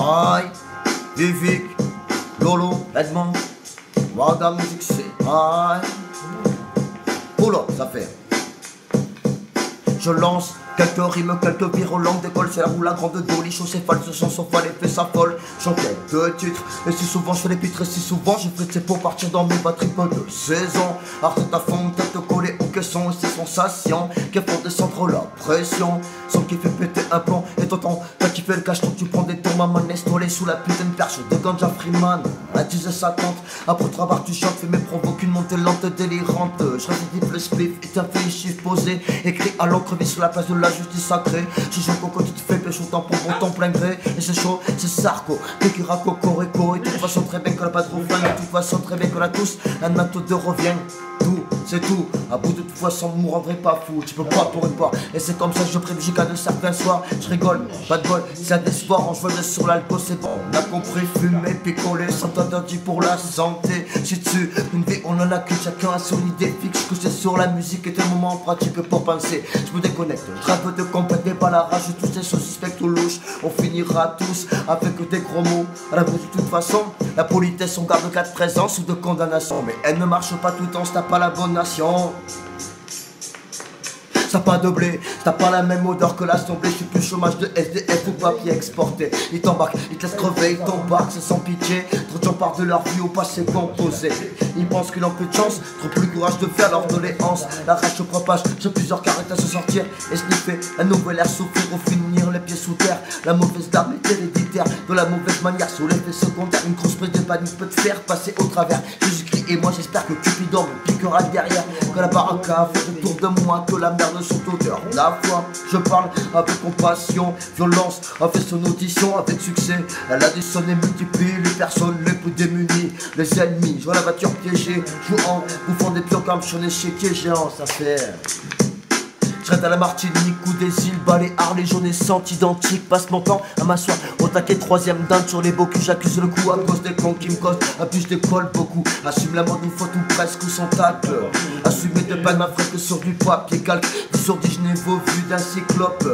Aïe, Vivic, Lolo, Edmond, Raga Music c'est aïe. Oula, ça fait. Je lance quelques rimes, quelques virolangues d'école, c'est la roue, la grande dolly, chaussée-fale, ce chanson folle, effet sa folle. J'enquête de titres, et si souvent je fais les pitres, et si souvent je fais c'est pour partir dans mes batteries de saison. Arte ta fond, tête collée au caisson, et ces sensations qui font descendre la pression. Sans qui fait péter un plomb, et t'entends, t'as kiffé le cacheton, tu prends des tours, maman estolée sous la putain de perche de ganja Freeman. À 10h50, après 3 bars tu chantes, fais mes provoques une montée lente délirante. Je récidive le spliff, et un fait chiffre posé, écrit à l'encre vie sur la place de la justice sacrée. Je joue coco, tu te fais pécho, t'en prends pour ton plein gré. Et c'est chaud, c'est Sarko, Tekira, Cocorico. Et de toute façon très bien qu'on a pas de refrain, de toute façon très bien qu'on a tous un matos de revient. Tout, c'est tout, à bout de toute façon me rendrai pas fou. Tu peux pas pour une fois, et c'est comme ça que je privilégie qu'à de certains soirs. Je rigole, pas de bol, c'est un espoir. En jouant sur l'alcool, c'est bon, on a compris. Fumer, picoler, sans interdit pour la santé. J'suis dessus, une vie on en a qu'une, chacun a son idée fixe. Que c'est sur la musique est un moment pratique pour penser. Je me déconnecte, je rêve de compléter pas la rage. Tous ces choses suspectes ou louches, on finira tous avec des gros mots. À la bout de toute façon, la politesse on garde 4 présences ou de condamnation. Mais elle ne marche pas tout le temps, t'as pas la bonne nation. Ça pas de blé, t'as pas la même odeur que l'assemblée. Je suis plus chômage de SDF ou papier exporté. Ils t'embarquent, ils te laissent crever, ils t'embarquent, c'est sans pitié. Trop de gens partent de leur vie au passé composé. Ils pensent qu'ils n'ont plus de chance, trop plus courage de faire leur doléance. La rage se propage, j'ai plusieurs carrettes à se sortir et sniffer. Un nouvel air souffrir au finir les pieds sous terre. La mauvaise dame est héréditaire, de la mauvaise manière sous l'effet secondaire. Une grosse prise de panique peut te faire passer au travers. Jésus-Christ et moi j'espère que Cupidon me piquera derrière. Que la baraka fait autour de moi, que la merde sont odeur. La foi, je parle avec compassion. Violence a fait son audition avec succès. Elle a dissonné, multiplie les personnes les plus démunies. Les ennemis, je vois la voiture piégée. Jouant, bouffant des pions comme sur l'échiquier géant, ça fait. Je reste à la Martinique ou des îles Baléares, les jaunes et sens identiques. Passe mon temps à m'asseoir au taquet, 3ème dinde sur les bocus. J'accuse le coup à cause des cons qui me causent. Abuse d'école beaucoup. Assume la mode une faute ou presque son tacle. Assumer de peine ma fresque sur du papier calque. Du sourdi je n'ai vu d'un cyclope.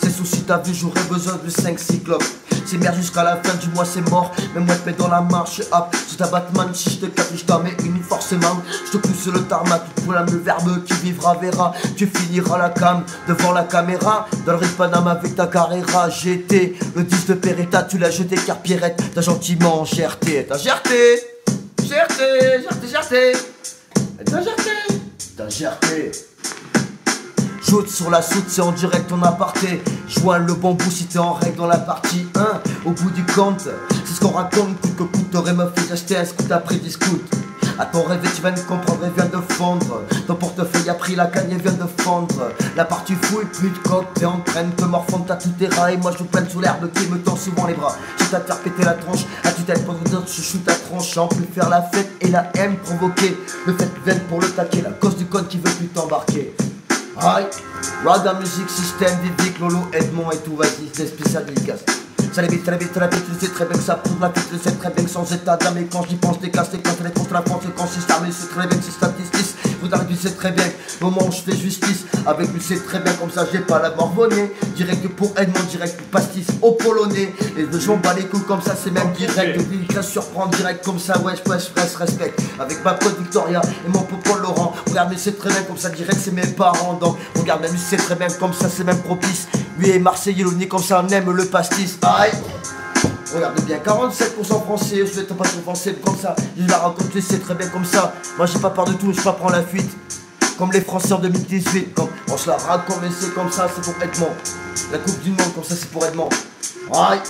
Ces soucis t'as vu, j'aurais besoin de 5 cyclopes. C'est merde jusqu'à la fin du mois c'est mort. Mais moi je dans la marche hop. C'est un Batman si je te capriche t'en mets une forcément. Je te pousse le tarmac, tout pour le verbe. Tu vivras verra, tu finiras la cam devant la caméra. Dans le Panama avec ta carrera. GT, le 10 de Peretta, tu l'as jeté car Pierrette. T'as gentiment gerté, t'as gerté. Gerté, gerté, t'as gerté, t'as gerté. Joute sur la soute, c'est en direct en aparté. Joins le bambou si t'es en règle dans la partie 1. Au bout du compte, c'est ce qu'on raconte. Coûte que coûte, t'aurais me fait acheter un scout après discoute. À ton rêve, tu viens de comprendre et viens de fondre. Ton portefeuille a pris la cagne et vient de fondre. La partie fouille, plus de coque, t'es en train de te morfondre, t'as tout tes rats. Et moi je vous peine sous l'herbe qui me tend souvent les bras. Je t'ai faire péter la tronche, à tu t'aides pendant d'autres, je shoot ta tronche. En plus faire la fête et la haine provoquer. Le fait vienne pour le taquer, la cause du code qui veut plus t'embarquer. Aïe, Raga Music System, Vivic, Lolo, Edmond et tout, vas-y, c'est spécial dédicace. Ça les vite, très vite, tu sais très bien que ça prouve la vie, tu sais très bien que sans état d'âme. Et quand j'y pense, des casses, quand les contre la conséquence, c'est ça, mais c'est très bien que c'est statistique. Vous avez tu sais très bien, au moment où je fais justice, avec lui c'est très bien, comme ça j'ai pas la morvonnée. Direct pour Edmond, direct pour pastis au polonais. Et je m'en bats les couilles comme ça, c'est même direct. Il va surprendre direct comme ça, ouais, je respect. Avec ma pote Victoria et mon pote Laurent. Regarde, mais c'est très bien comme ça, direct, c'est mes parents. Donc, regarde, même c'est très bien comme ça, c'est même propice. Lui est Marseillais, l'oni comme ça, on aime le pastis. Aïe! Regarde bien, 47% français, je vais te passer français comme ça. Je la raconte, c'est très bien comme ça. Moi j'ai pas peur de tout, je pas prendre la fuite. Comme les Français en 2018, comme on se la raconte, mais c'est comme ça, c'est pour Edmond. La Coupe du Monde, comme ça, c'est pour Edmond. Aïe!